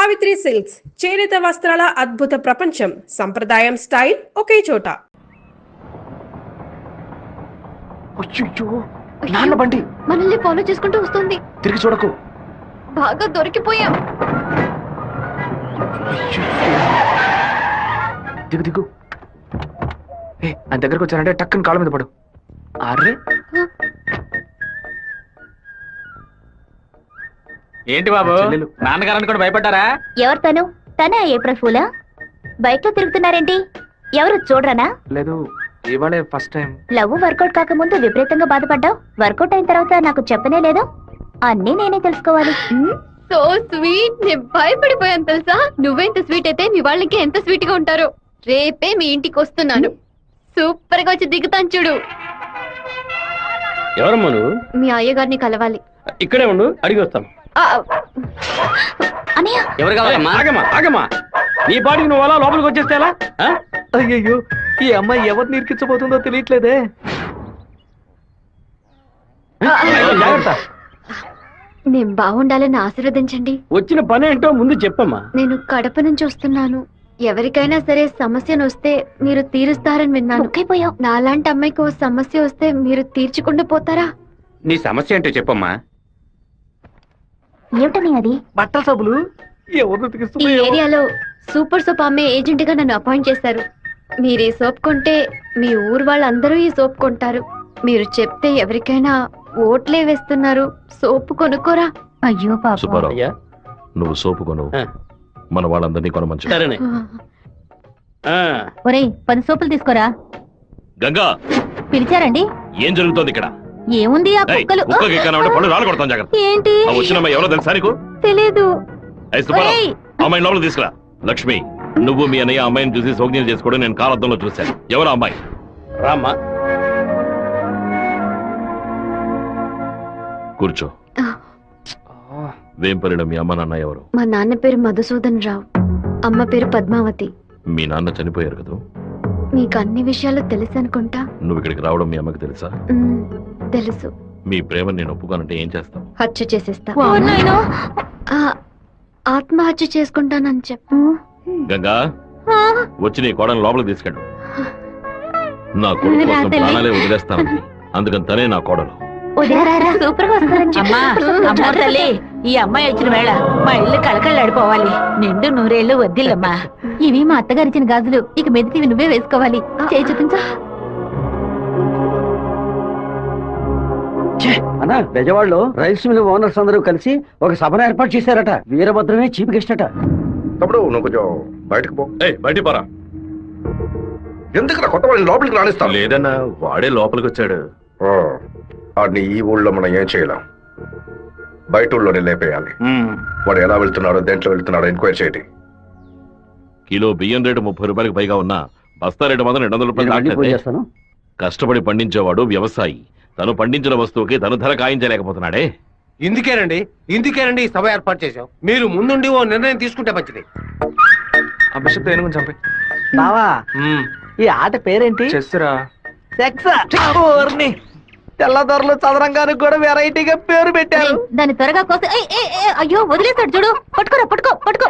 Savitri silks చేనేత వస్త్రాల అద్భుత ప్రపంచం. సంప్రదాయం స్టైల్ ఒకే చోట. నాన్న బండి మనల్ని ఫాలో చేసుకుంటూ వస్తుంది. తిరిగి చూడకు. బాగా దొరికిపోయాం. దిగు దిగు. ఆయన దగ్గరకు వచ్చానంటే టక్కుని కాళ్ళ మీద పడు. అర్రే ఏంటి బాబు, నాన్నగారని కూడా భయపడ్డారా? ఎవరు తను? తనే ఏప్రిల్ ఫూలా? బైక్ లో తిరుగుతున్నారేంటి? ఎవరు చూడరానా? లేదు, ఇవాళే ఫస్ట్ టైం. లవ్ వర్కౌట్ కాకముందు విపరీతంగా బాధపడ్డావు. వర్కౌట్ అయిన తర్వాత నాకు చెప్పనే లేదు. అన్నీ నేనే తెలుసుకోవాలి. So sweet. నేను భయపడిపోయాను తెలుసా. నువ్వెంత స్వీట్ అయితే మీ వాళ్ళకి ఎంత స్వీట్ గా ఉంటారో. రేపే మీ ఇంటికి వస్తున్నాను. సూపర్ గా వచ్చి దిగుతాను చూడు. ఎవరమ్మా నువ్వు? మీ అయ్యగారిని కలవాలి. ఇక్కడే ఉండు, అడిగి వస్తాను. ఎవరు కావాలమ్మా? ఆగమ్మా ఆగమ్మా, నీ పాటికి నువ్వు అలా లోపలికి వచ్చేస్తే ఎలా? అయ్యయ్యో, ఈ అమ్మాయి ఎవరు నిరికించబోతుందో తెలియట్లేదే. జాగ్రత్త. నేను బాగుండాలని ఆశీర్వదించండి. వచ్చిన పని ఏంటో ముందు చెప్పమ్మా. నేను కడప నుంచి వస్తున్నాను. ఎవరికైనా సరే సమస్యను వస్తే మీరు తీరుస్తారని విన్నాను. నాలాంటి అమ్మాయికి ఓ సమస్య వస్తే మీరు తీర్చకుండా పోతారా? నీ సమస్య ఏంటో చెప్పమ్మా. ఏమిటని అది? బట్టల సబ్బులు ఎవరు ఈ ఏరియాలో సూపర్ సోప్ అమ్మే ఏజెంట్ గా నన్ను అపాయింట్ చేశారు. మీరు ఈ సోప్ కొంటే మీ ఊరు వాళ్ళందరూ ఈ సోప్ కొంటారు. మీరు చెప్తే ఎవరికైనా ఓట్లే వేస్తున్నారు. సోపు కొనుక్కోరా? అయ్యో పాప. సుబ్బారావు, నువ్వు సోపు కొను, మన వాళ్ళందరినీ కొనమంచు. సరేనే. ఒరేయ్, 10 సోపులు తీసుకోరా. గంగా, పిలిచారండి? ఏం జరుగుతోంది ఇక్కడ? ఏముంది, ఆ కుక్కలు. పళ్ళు రాళ్ళు కొడతాం, జాగ్రత్త. ఏంటి? వచ్చినమ్మా ఎవరో తెలుసా నీకు? తెలీదు. సుబ్బారావు, అమ్మాయిని లోపలికి తీసుకురా. లక్ష్మి, నువ్వు మీ అన్నయ్య అమ్మాయిని చూసి సౌజ్ఞలు చేసుకోవడం నేను కాలద్దంలో చూశాను. ఎవరు అమ్మాయి? రామ్మా, కూర్చో. వేంపల్లిలో మీ అమ్మ నాన్న ఎవరు? మా నాన్న పేరు మధుసూదన్ రావు, అమ్మ పేరు పద్మావతి. మీ నాన్న చనిపోయారు కదా? మీకు అన్ని విషయాలు తెలుసు అనుకుంటా. నువ్వు ఇక్కడికి రావడం మీ అమ్మకి తెలుసా? తెలుసు. మీ ప్రేమను నేను ఒప్పుకోనంటే ఏం చేస్తావు? హత్య చేసేస్తా. ఆత్మహత్య చేసుకుంటానని చెప్పు. గంగా, వచ్చి నీ కోడని లోపలికి తీసుకెళ్ళు. నా కొడుకు కోసం ప్రాణాలే వదిలేస్తానండి, అందుకని తనే నా కోడలు. తల్లి, ఈ అమ్మాయి వచ్చిన వేళ మా ఇల్లు కళకళ్ళాడిపోవాలి. నిండు నూరేళ్లు వద్దిల్లమ్మా. ఇవి మా అత్తగారిచ్చిన గాజులు. ఇక మెదిటివి నువ్వే వేసుకోవాలి. చేయి చూపించా. అన్నా, బెజవాడలో రైస్ మిల్ ఓనర్స్ అందరూ కలిసి ఒక సభను ఏర్పాటు చేశారట. వీరభద్రమే చీఫ్ గెస్ట్ అట. తమ్ముడు, నువ్వు కొంచెం బయటకు పో. బయటికి పోరా. ఎందుకు కొత్త వాళ్ళని లోపలికి రాణిస్తాను? లేదన్నా, వాడే లోపలికి వచ్చాడు. వాడిని ఈ ఊళ్ళో మనం ఏం చేయలేం. బయట ఊళ్ళోనే లేపేయాలి. వాడు ఎలా వెళ్తున్నాడో, దేంట్లో వెళ్తున్నాడో ఎంక్వైరీ చేయండి. కిలో బియ్యం రేటు 30 రూపాయలకు పైగా ఉన్నా బస్తా రేటు మాత్రం 200 రూపాయలు. కష్టపడి పండించేవాడు వ్యవసాయి. తను పండించిన వస్తువుకి తను ధర కాయించలేకపోతున్నాడే. ఇందుకేనండి సభ ఏర్పాటు చేశాం. మీరు ముందుండి ఓ నిర్ణయం తీసుకుంటే మంచిది. ఆ బిషప్ ఏనుగుని చంపే. బావా, ఈ ఆట పేరేంటి? చెస్సురా. తెల్లదొరలు చదరంగానికి కూడా వెరైటీగా పేరు పెట్టారు. దాన్ని త్వరగా కోసి. అయ్యో, వదిలేస్తాడు చూడు. పట్టుకోరా, పట్టుకో పట్టుకో.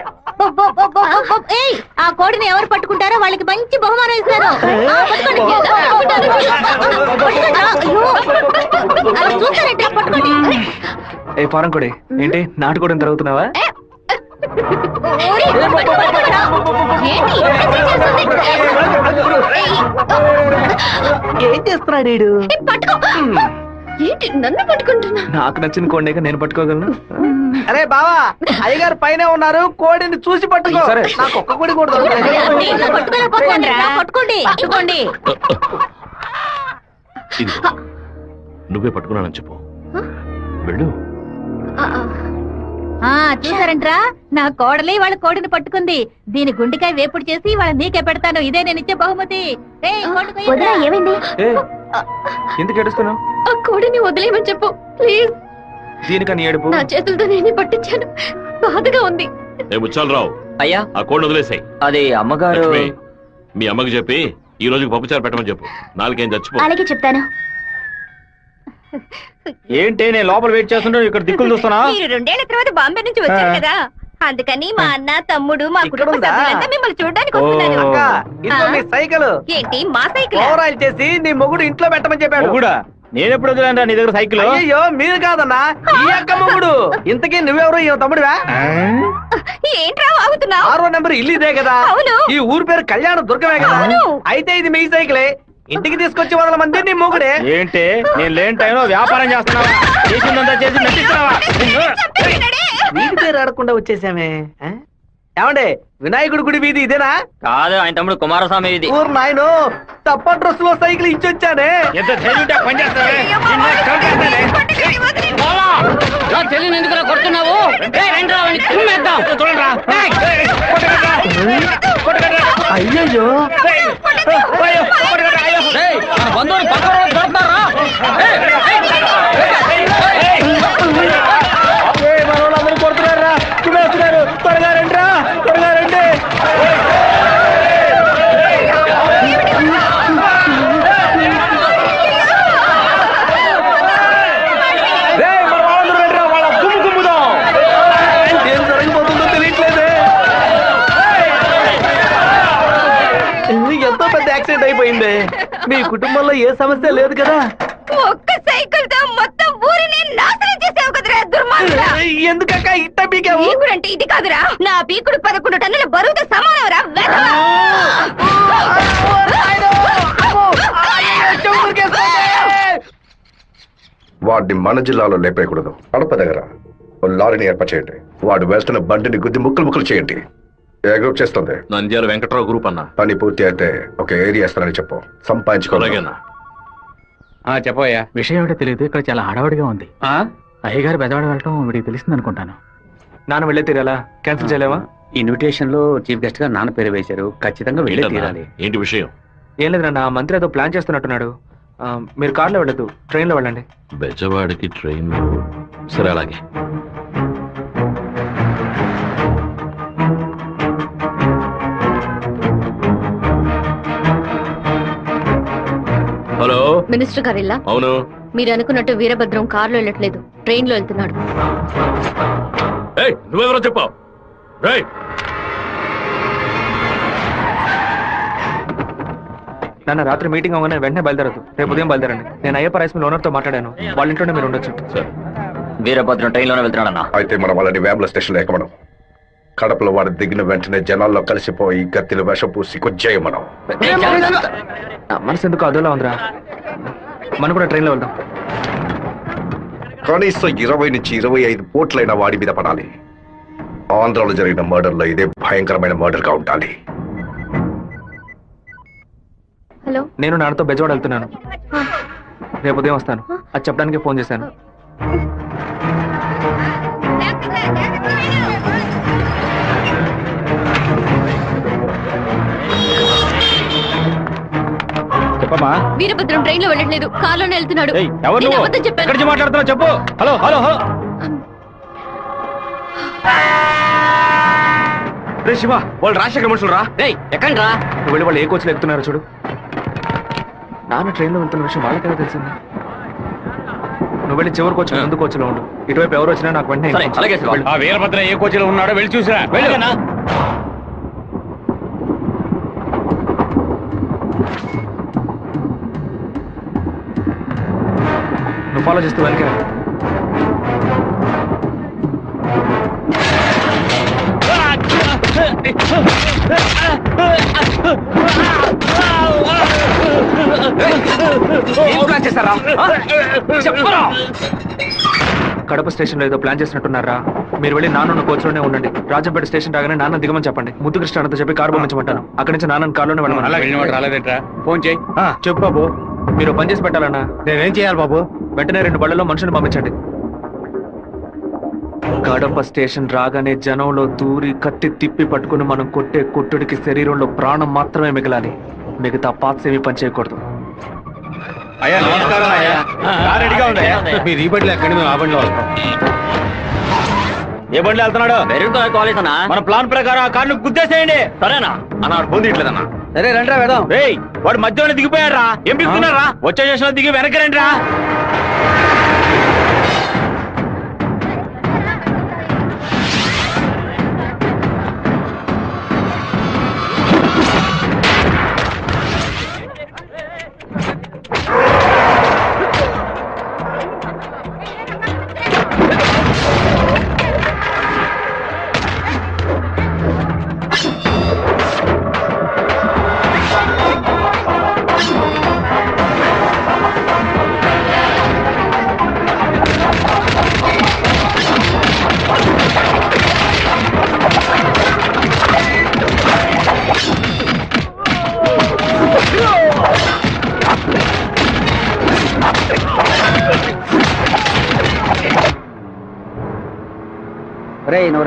ఆ కోడిని ఎవరు పట్టుకుంటారో వాళ్ళకి మంచి బహుమానం ఇస్తారు. ఏ పారం కొడి, ఏంటి నాటుకోవడం జరుగుతున్నావా? ఏం చేస్తున్నాడు? ఏంటి నన్ను పట్టుకుంటున్నా? నాకు నచ్చిన కోడిని నేను పట్టుకోగలను. అరే బావా, అయ్యగారు పైన ఉన్నారు, కోడిని చూసి పట్టుకో. సరే, నాకు ఒక్క కోడి కూడా పట్టుకోండి. నువ్వే పట్టుకున్నానని చెప్పు. వెళ్ళు. చూసారంట్రా, నా కోడలి వాళ్ళ కోడిని పట్టుకుంది. దీని గుండెకాయ వేపుడు చేసి వాళ్ళ నీకే పెడతాను. ఇదే నేను ఇచ్చే బహుమతి. ఏమైంది? ఎందుకు ఏడుస్తున్నావు? ఆ కోడిని వదిలేయమని చెప్పు ప్లీజ్. దీనికని ఏడుపు? నా చేతులతో నేనే పట్టించాను, బాధగా ఉంది. ముచ్చాలరావు, అయ్యా, ఆ కోడిని వదిలేసాయి. అది అమ్మగారు. మీ అమ్మకి చెప్పి ఈ రోజుకి పప్పుచారు పెట్టమని చెప్పు. నాలుగేం చచ్చిపో. అలాగే చెప్తాను. ఏంటి నేను లోపల వెయిట్ చేస్తుంటే ఇక్కడ దిక్కులు చూస్తున్నా? మీరు 2 ఏళ్ల తర్వాత బాంబే నుంచి వచ్చారు కదా, అందుకని మా అన్న తమ్ముడు మా ఇక్కడ కుటుంబ ఉందా? సభ్యులంతా మిమ్మల్ని చూడడానికి వస్తున్నారు. అక్క ఇదిగో నీ సైకిల్ ఏంటి మా సైకిల్? ఓవర్ ఆయిల్ చేసి నీ మొగుడు ఇంట్లో పెట్టమని చెప్పాడు. కూడా నేను ఎప్పుడు వదిలేంరా నీ దగ్గర సైకిల్? అయ్యో మీరు కాదన్నా ఈ అక్క మొగుడు. ఇంతకీ నువ్వెవరు ఈ తమ్ముడివా? ఏంట్రా వాగుతున్నావు? 6వ నెంబర్ ఇల్లు ఇదే కదా? అవును. ఈ ఊరు పేరు కళ్యాణ దుర్గమే కదా? అవును. అయితే ఇది మీ సైకిలే. ఇంటికి తీసుకొచ్చి వదల మంది నీ మొగుడే. ఏంటి నేను లేని టైంలో వ్యాపారం చేస్తున్నావా? చేసిందంతా చేసి నటిస్తున్నావా? వీడి పేరు ఆడకుండా వచ్చేసామే. ఏమండే వినాయకుడి గుడి వీధి ఇదేనా? కాదు, ఆయన తమ్ముడు కుమారస్వామి ఇది. ఊరు నాయను తప్ప డ్రెస్ లో సైకిల్ ఇచ్చొచ్చానే. ఎంత ధైర్యం ఉంటే పని చేస్తావే? తెలియని ఎందుకు కొడుతున్నావు? అయ్యయ్యో బంధువులు పక్కన దొరుకుతారా? మనోళ్ళందరూ కొడుతున్నారా? వస్తున్నారు. త్వరగా రండిరా, త్వరగా రండి. ఏం జరగబోతుందో తెలియట్లేదే. ఎంతో పెద్ద యాక్సిడెంట్ అయిపోయింది. మీ కుటుంబంలో ఏ సమస్య లేదు కదా? ఒక్క సైకిల్ తో మొత్తం ఊరిని నాశనం చేసావు కదరా దుర్మార్గుడా. ఎందుకక్క ఇట్ట పీకావు? పీకుడంటే ఇది కాదురా, నా పీకుడు 11 టన్నుల బరువుతో సమానవరా వెధవా. వాడిని మన జిల్లాలో లేపేయకూడదు. కడప దగ్గర ఓ లారీని ఏర్పాటు చేయండి. వాడు వేస్తున్న బండిని గుద్ది ముక్కలు ముక్కలు చేయండి. ఏ గ్రూప్ చేస్తుంది? నంద్యాల వెంకట్రావు గ్రూప్ అన్న. పని పూర్తి అయితే ఒక ఏరియా ఇస్తానని చెప్పు. సంపాదించుకోవాలి. అలాగేనా? చెప్పయ్యా. విషయం ఏమిటో తెలియదు, ఇక్కడ చాలా హడావుడిగా ఉంది. అయ్యగారు బెదవాడ వెళ్ళటం వీడికి తెలిసింది అనుకుంటాను. నాన్న వెళ్ళే తీరాలా? క్యాన్సిల్ చేయలేవా? ఇన్విటేషన్ లో చీఫ్ గెస్ట్ గా నాన్న పేరు వేశారు, ఖచ్చితంగా వెళ్ళే తీరాలి. ఏంటి విషయం? ఏం లేదన్నా, మంత్రి ఏదో ప్లాన్ చేస్తున్నట్టున్నాడు. మీరు కార్లో వెళ్ళదు, ట్రైన్ లో వెళ్ళండి. బెజవాడికి ట్రైన్. సరే అలాగే. హలో మినిస్టర్ గారు ఇలా అవును. మీరు అనుకున్నట్టు వీరభద్రం కారులో వెళ్ళట్లేదు, ట్రైన్ లో వెళ్తున్నాడు. ఏయ్, నువ్వెవరో చెప్పావు? నాన్న రాత్రి మీటింగ్ అవగానే వెంటనే బయలుదేరదు, రేపు ఉదయం బయలుదేరండి. నేను అయ్యప్ప రైస్ మిల్ ఓనర్ తో మాట్లాడాను, వాళ్ళ ఇంట్లోనే మీరు ఉండొచ్చు. వీరభద్రం ట్రైన్ లోనే వెళ్తున్నాడన్నా. అయితే మనం వాళ్ళని వేముల స్టేషన్ లో ఎక్కమనం. కడపలో వాడు దిగిన వెంటనే జనాల్లో కలిసిపోయి గత్తిని విషం పూసి కొచ్చేయమనం. మనసు ఎందుకు అదోలా ఉందిరా, మనం కూడా ట్రైన్ లో వెళ్దాం. కనీసం 20 నుంచి 25 కోట్లైన వాడి మీద పడాలి. ఆంధ్రాలో జరిగిన మర్డర్ లో ఇదే భయంకరమైన మర్డర్ గా ఉండాలి. హలో, నేను నాన్నతో బెజవాడ వెళ్తున్నాను, రేపు ఉదయం వస్తాను. అది చెప్పడానికి ఫోన్ చేశాను. చెప్పమ్మా. వీరభద్రం ట్రైన్ లో వెళ్ళట్లేదు, కారులోనే వెళ్తున్నాడు. ఎవరు నేను అబద్ధం చెప్పాను. ఎక్కడి నుంచి మాట్లాడుతున్నావు చెప్పు. Hello hello hello. రే శివ, వాళ్ళు రాజశేఖర మనుషులు రా. ఎక్కండి రా. నువ్వు వెళ్ళి వాళ్ళు ఏ కోచ్లో ఎక్కుతున్నారో చూడు. నాన్న ట్రైన్ లో వెళ్తున్న విషయం వాళ్ళకెలా తెలిసింది? నువ్వు వెళ్ళి చివరి కోచ్ ముందు కోచ్లో ఉండు. ఇటువైపు ఎవరు వచ్చినా నాకు వెంటనే అలాగే ఆ వీరభద్ర ఏ కోచ్లో ఉన్నాడో వెళ్ళి చూసిరా. వెళ్ళనా? నువ్వు ఫాలో చేస్తూ వెనక కడప స్టేషన్ లో ఏదో ప్లాన్ చేసినట్టున్నారా? మీరు వెళ్ళి నాన్న కోచ్లోనే ఉండండి. రాజంపేట స్టేషన్ రాగానే నాన్న దిగమని చెప్పండి. ముద్దు కృష్ణ అంతా చెప్పి కారు పంపించమంటాను. అక్కడి నుంచి నాన్న కారులోనే వెళ్ళమని. రాలేదేట్రా? ఫోన్ చేయి. చెప్పు బాబు. మీరు పని చేసి పెట్టాలన్నా. నేనేం చేయాలి బాబు? వెంటనే 2 బళ్ళలో మనుషులు పంపించండి. కడప స్టేషన్ రాగానే జనంలో దూరి కత్తి తిప్పి పట్టుకుని మనం కొట్టే కొట్టుడికి శరీరంలో ప్రాణం మాత్రమే మిగలాలి. మిగతా పార్ట్స్ ఏమీ పని చేయకూడదు. అయ్యా నమస్కారం అయ్యా. కార్ రెడీగా ఉంది. మీరు ఈ బండిలో ఎక్కడి మేము ఆ బండిలో వస్తాం. ఏ బండిలో వెళ్తున్నాడు? కాలేజ్ అన్నా. మన ప్లాన్ ప్రకారం ఆ కార్ను గుద్దేసేయండి. సరేనా అన్న? ఫోన్ తీయట్లేదన్నా. సరే రండి వెళ్దాం. వాడు మధ్యలో దిగిపోయారా? ఏం దిగుతున్నారా? వచ్చే స్టేషన్ లో దిగి వెనక్కి రండి రా.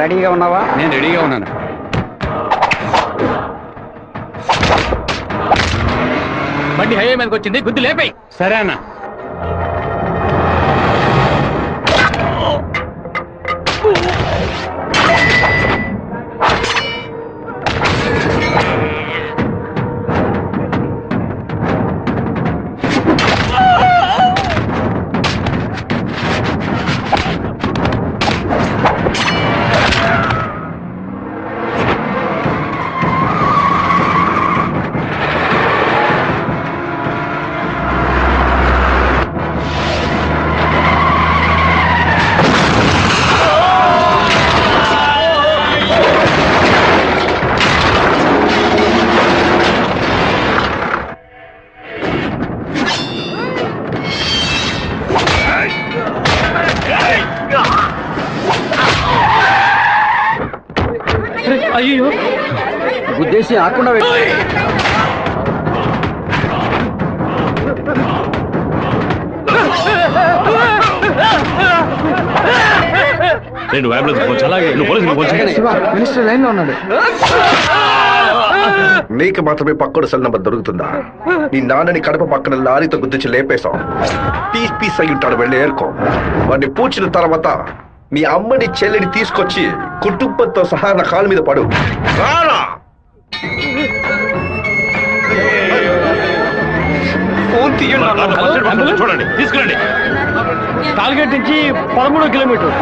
రెడీగా ఉన్నావా? నేను రెడీగా ఉన్నాను. బండి హైవే మీదకి వచ్చింది, గుద్దు లేపాయి. సరే అన్న. అయ్యో, గుద్దేసి ఆకుండా నేను మినిస్టర్ లైన్ లో ఉన్నాడు. నీకు మాత్రమే పక్కన సెల్ నంబర్ దొరుకుతుందా? నీ నాన్నని కడప పక్కన లారీతో గుద్దించి లేపేశాం. పీస్ పీస్ అయి ఉంటాడు, వెళ్ళి ఏరుకో. వాడిని పూడ్చిన తర్వాత మీ అమ్మని చెల్లిని తీసుకొచ్చి కుటుంబంతో సహా నా కాళ్ళ మీద పడు. రారా! చూడండి, తీసుకురండి. టార్గెట్ నుంచి 13 కిలోమీటర్.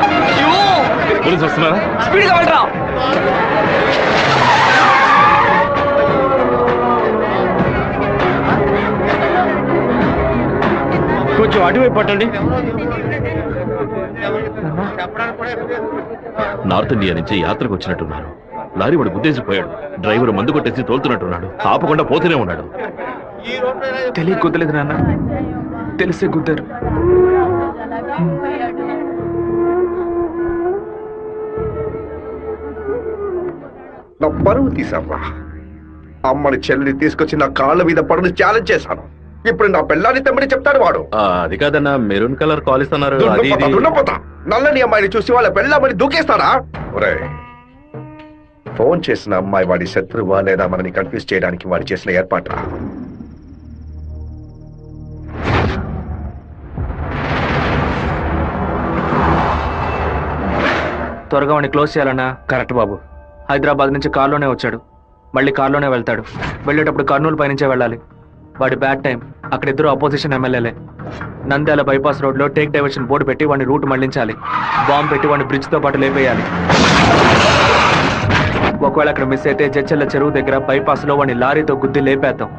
పోలీసు వస్తున్నారా? స్పీడ్ గా వెళ్ళరా. కొంచెం అటువైపు పట్టండి. నార్త్ ఇండియా నుంచి యాత్రకు వచ్చినట్టున్నారు. లారీ వాడు గుద్దేసిపోయాడు. డ్రైవర్ మందు కొట్టేసి తోలుతున్నట్టున్నాడు. ఆపకుండా పోతూనే ఉన్నాడు. తెలియ కుదలేదు నాన్న, తెలిసే కుదరు. నా పరువు తీసావా? అమ్మని చెల్లిని తీసుకొచ్చి నా కాళ్ళ మీద పడుని ఛాలెంజ్ చేశాను. ఇప్పుడు నా పెళ్ళాన్ని తెమ్మని చెప్తాడు వాడు. అది కాదన్నా, మెరూన్ కలర్ కాల్ ఇస్తున్నారు. నల్లని అమ్మాయిని చూసి వాళ్ళ పెళ్ళామని దూకేస్తాడా? ఒరే, ఫోన్ చేసిన అమ్మాయి వాడి శత్రువా లేదా మనని కన్ఫ్యూజ్ చేయడానికి వాడు చేసిన ఏర్పాట్రా. త్వరగా వాడిని క్లోజ్ చేయాలన్నా. కరెక్ట్ బాబు. హైదరాబాద్ నుంచి కార్లోనే వచ్చాడు, మళ్ళీ కార్లోనే వెళ్తాడు. వెళ్ళేటప్పుడు కర్నూలు పైనుంచే వెళ్ళాలి. వాడి బ్యాడ్ టైం. అక్కడ ఇద్దరు అపోజిషన్ ఎమ్మెల్యేలే. నంద్యాల బైపాస్ రోడ్లో టేక్ డైవర్షన్ బోర్డు పెట్టి వాడిని రూట్ మళ్లించాలి. బాంబు పెట్టి వాడిని బ్రిడ్జ్తో పాటు లేపేయాలి. ఒకవేళ అక్కడ మిస్ అయితే జడ్చెల్ల చెరువు దగ్గర బైపాస్లో వాడిని లారీతో గుద్ది లేపేద్దాం.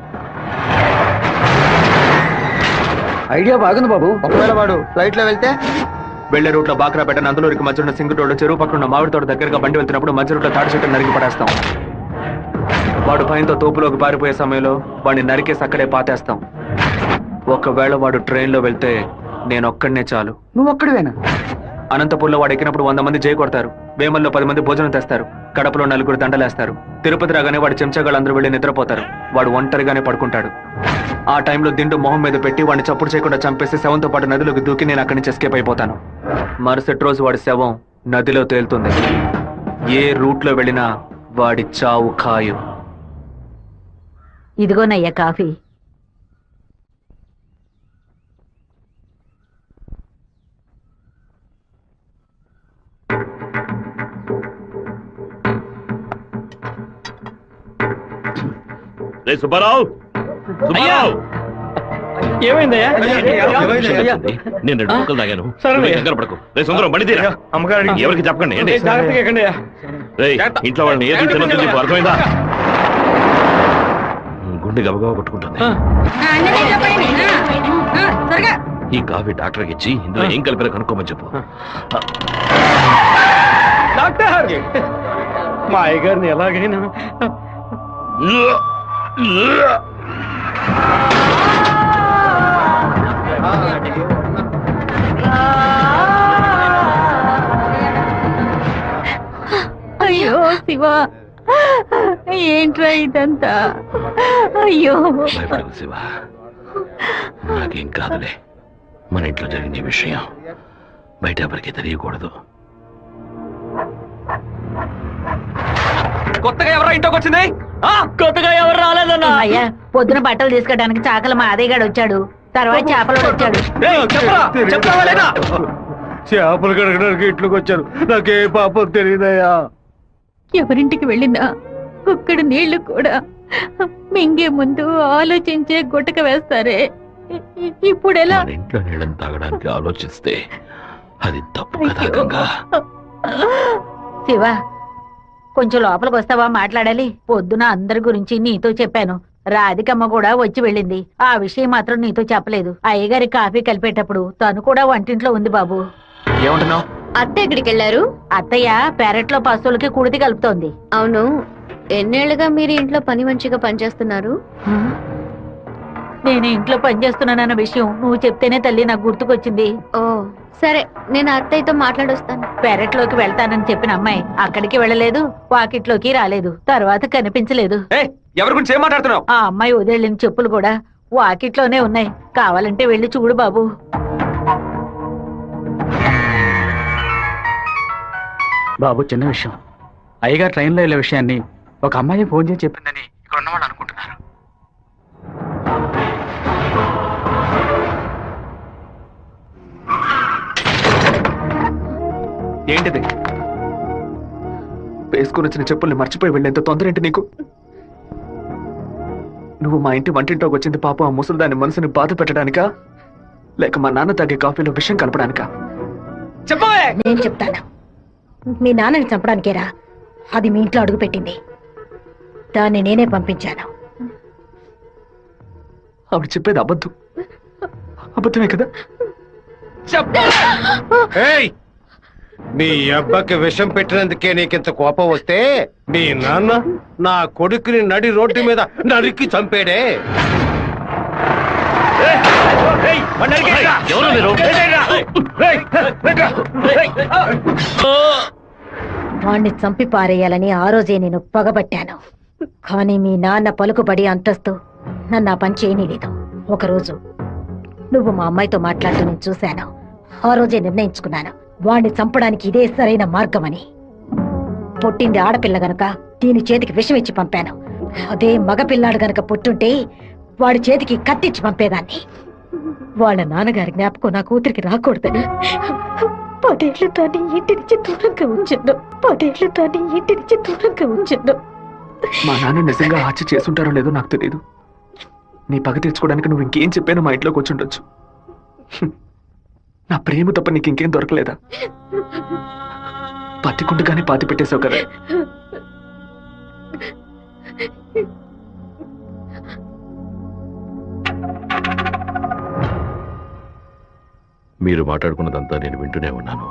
ఐడియా బాగుంది బాబు. ఒకవేళ వాడు ఫ్లైట్ లో వెళ్తే వెళ్లే రూట్ లో బాక్రాపేట నందలూరికి మధ్య ఉన్న సింగు రోడ్డు చెరువు పక్కన ఉన్న మామిడి తోట దగ్గరగా బండి వెళ్తున్నప్పుడు మధ్య రూట్ లో తాడి చెట్టు నరికి పడేస్తాం. వాడు భయంతో తోపులోకి పారిపోయే సమయంలో వాడిని నరికేసి అక్కడే పాతేస్తాం. ఒకవేళ వాడు ట్రైన్ లో వెళ్తే నేను ఒక్కడనే చాలు. నువ్వు ఒక్కడివేనా? అనంతపూర్లో వాడు ఎక్కినప్పుడు 100 మంది జై కొడతారు. వేమల్లో 10 మంది భోజనం తెస్తారు. కడపలో 4 దండలేస్తారు. తిరుపతి రాగానే వాడి చెంచాగాళ్ళందరూ వెళ్ళి నిద్రపోతారు. వాడు ఒంటరిగానే పడుకుంటాడు. ఆ టైంలో దిండు మొహం మీద పెట్టి వాడిని చప్పుడు చేయకుండా చంపేసి శవంతో పాటు నదిలోకి దూకి నేను అక్కడి నుంచి ఎస్కేప్ అయిపోతాను. మరుసటి రోజు వాడి శవం నదిలో తేలుతుంది. ఏ రూట్ లో వెళ్ళినా వాడి చావు ఖాయం. ఇదిగోనయ్యా కాఫీ. సుబ్బారావు, ఏమైందయ్యా? నేను 2 ముక్కలు తాగాను. కంగారు పడకు. రే సుందరం, బండి తీరా. ఎవరికి చెప్పకండి. ఇంట్లో వాళ్ళని ఏది తినొద్దు చెప్పు, అర్థమైందా? గుండె గబగబా కొట్టుకుంటుంది. ఈ కాఫీ డాక్టర్కి ఇచ్చి ఇందులో ఏం కలిపారో కనుక్కోమని చెప్పు. డాక్టర్, మా అయ్యగారిని ఎలాగైనా అయ్యో శివ, ఏంట్రా ఇదంతా? అయ్యో భయపడకు శివ, నాకేం కాదులే. మన ఇంట్లో జరిగిన విషయం బయట ఎవరికి తెలియకూడదు. కొత్తగా ఎవరా ఇంట్లోకి వచ్చింది? కొత్తగా ఎవరు రాలేదన్నా. అయ్యా పొద్దున బట్టలు తీసుకోవడానికి చాకల మా అదయ్యగాడు వచ్చాడు, తర్వాత చేపలు వచ్చాడు. చెప్తావా లేదా? చేపలు కడగడానికి ఇంట్లోకి వచ్చారు. నాకే పాపం తెలియదయ్యా. ఎవరింటికి వెళ్ళినా ఒక్కడ నీళ్లు కూడా మింగే ముందు ఆలోచించే గుట్టక వేస్తారే, ఇప్పుడు ఎలా? మన ఇంట్లో నీళ్ళని తాగడానికి ఆలోచిస్తే అది తప్పు కదా గంగా. శివ, కొంచెం లోపలికి వస్తావా? మాట్లాడాలి. పొద్దున అందరి గురించి నీతో చెప్పాను. రాధికమ్మ కూడా వచ్చి వెళ్ళింది. ఆ విషయం మాత్రం నీతో చెప్పలేదు. అయ్యగారి కాఫీ కలిపేటప్పుడు తను కూడా వంటింట్లో ఉంది బాబు. ఏమంటున్నావు? అత్త ఎక్కడికి వెళ్ళారు? అత్తయ్య పెరట్లో పశువులకి కుడితి కలుపుతోంది. అవును, ఎన్నేళ్లుగా మీరు ఇంట్లో పని మంచిగా పనిచేస్తున్నారు? నేను ఇంట్లో పనిచేస్తున్నానన్న విషయం నువ్వు చెప్తేనే తల్లి నాకు గుర్తుకొచ్చింది. ఓ సరే, నేను అత్తయ్యతో మాట్లాడొస్తాను. పెరట్లోకి వెళ్తానని చెప్పిన అమ్మాయి అక్కడికి వెళ్ళలేదు, వాకిట్లోకి రాలేదు, తర్వాత కనిపించలేదు. ఎవరి గురించి ఏం మాట్లాడుతున్నావు? ఆ అమ్మాయి వదిలిన చెప్పులు కూడా వాకిట్లోనే ఉన్నాయి. కావాలంటే వెళ్ళి చూడు బాబు. బాబు, చిన్న విషయం. అయ్యగారు ట్రైన్లో వెళ్ళే విషయాన్ని ఒక అమ్మాయి ఫోన్ చేసి చెప్పిందని ఇక్కడ ఉన్నవాళ్ళు అనుకుంటున్నారు. ఏంటిది? వేసుకుని వచ్చిన చెప్పుల్ని మర్చిపోయి వెళ్ళేంత తొందర ఏంటి నీకు? నువ్వు మా ఇంటి వంటింట్లోకి వచ్చింది పాపం ఆ ముసలిదాని మనసుని బాధ పెట్టడానికా, లేక మా నాన్న తాగే కాఫీలో విషయం కలపడానికా? చెప్పవే. నేను చెప్తాను. మీ నాన్నని చంపడానికేరా అది మీ ఇంట్లో అడుగు పెట్టింది. దాన్ని నేనే పంపించాను. ఆవిడ చెప్పేది అబద్ధమే కదా? ఏయ్, నీ అబ్బకి విషం పెట్టినందుకే నీకింత కోపం వస్తే నీ నాన్న నా కొడుకుని నడి రోడ్డు మీద నరికి చంపాడే. వాణ్ణి చంపి పారేయాలని ఆ రోజే నేను పగబట్టాను. కానీ మీ నాన్న పలుకుబడి అంతస్తు నన్ను ఆ పని చేయనీలేదు. ఒకరోజు నువ్వు మా అమ్మాయితో మాట్లాడుతూ నేను చూశాను. ఆ రోజే నిర్ణయించుకున్నాను, వాణ్ణి చంపడానికి ఇదే సరైన మార్గమని. పుట్టింది ఆడపిల్ల గనక దీని చేతికి విషం ఇచ్చి పంపాను. అదే మగపిల్లాడు గనక పుట్టుంటే వాడి చేతికి కత్తిచ్చి పంపేదాన్ని. వాళ్ళ నాన్నగారి జ్ఞాపకం నా కూతురికి రాకూడదని 10 ఏళ్ళు దాన్ని ఇంటి నుంచి దూరంగా ఉంచాను. మా నాన్న నిజంగా హత్య చేసుంటారో లేదో నాకు తెలియదు. నీ పగ తీర్చుకోవడానికి నువ్వు ఇంకేం చెప్పానో మా ఇంట్లోకి వచ్చి ఉండొచ్చు. నా ప్రేమ తప్ప నీకు ఇంకేం దొరకలేదా? పత్తికుంటగానే పాతి పెట్టేశావు కదా. మీరు మాట్లాడుకున్నదంతా నేను వింటూనే ఉన్నాను.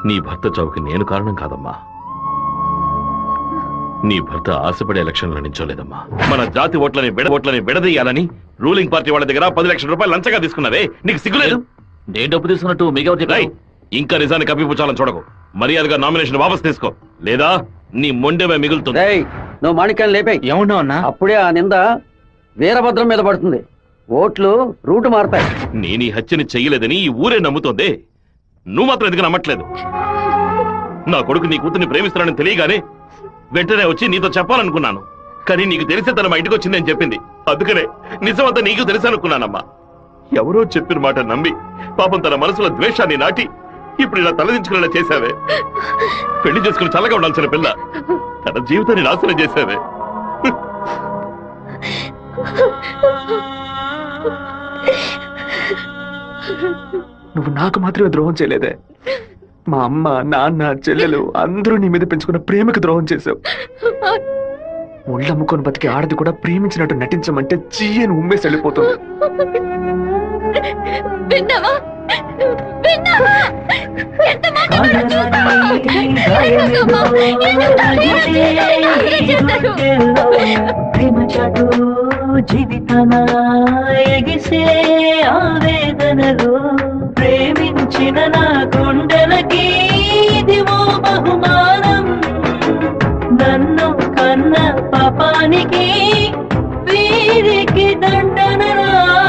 నీ భర్త చావుకి నేను కారణం కాదమ్మా. నీ భర్త ఆశపడే ఎలక్షన్లో నించోలేదమ్మా. మన జాతి ఓట్లని విడదీయాలని రూలింగ్ పార్టీ వాళ్ళ దగ్గర 10 లక్షల రూపాయలు లంచంగా తీసుకున్నావే, నీకు సిగ్గులేదు? నేను డబ్బు తీసుకున్నట్టు మీకెవరు చెప్పారు? ఇంకా నిజాన్ని కప్పిపుచ్చాలని చూడకు. మర్యాదగా నామినేషన్ వాపస్ తీసుకో, లేదా నీ మొండెమే మిగులుతుంది. నువ్వు మాణిక్యాన్ని లేపాయి. ఏమన్నావు అన్నా? అప్పుడే ఆ నింద వీరభద్రం మీద పడుతుంది. ఓట్లు రూటు మారుతాయి. నేను ఈ హత్యని చెయ్యలేదని ఈ ఊరే నమ్ముతోంది. నువ్వు మాత్రం ఎందుకు నమ్మట్లేదు? నా కొడుకు నీ కూతుర్ని ప్రేమిస్తున్నానని తెలియగానే వెంటనే వచ్చి నీతో చెప్పాలనుకున్నాను. కానీ నీకు తెలిసే తన మా ఇంటికి వచ్చిందని చెప్పింది. అందుకనే నిజమంతా నీకు తెలుసనుకున్నానమ్మా. ఎవరో చెప్పిన మాట నమ్మి పాపం తన మనసులో ద్వేషాన్ని నాటి ఇప్పుడు ఇలా తలదించుకునేలా చేశావే. పెళ్లి చేసుకుని చల్లగా ఉండాల్సిన పిల్ల తన జీవితాన్ని నాశనం చేశావే. నువ్వు నాకు మాత్రమే ద్రోహం చేయలేదే, మా అమ్మ, నాన్న, చెల్లెలు అందరూ నీ మీద పెంచుకున్న ప్రేమకు ద్రోహం చేశావు. ఒళ్ళమ్ముకొని బతికి ఆడది కూడా ప్రేమించినట్టు నటించమంటే చీయని ఉమ్మేసి వెళ్ళిపోతుంది. జీవితన ఎగిసే ఆవేదనలో ప్రేమించిన నా గుండెలకి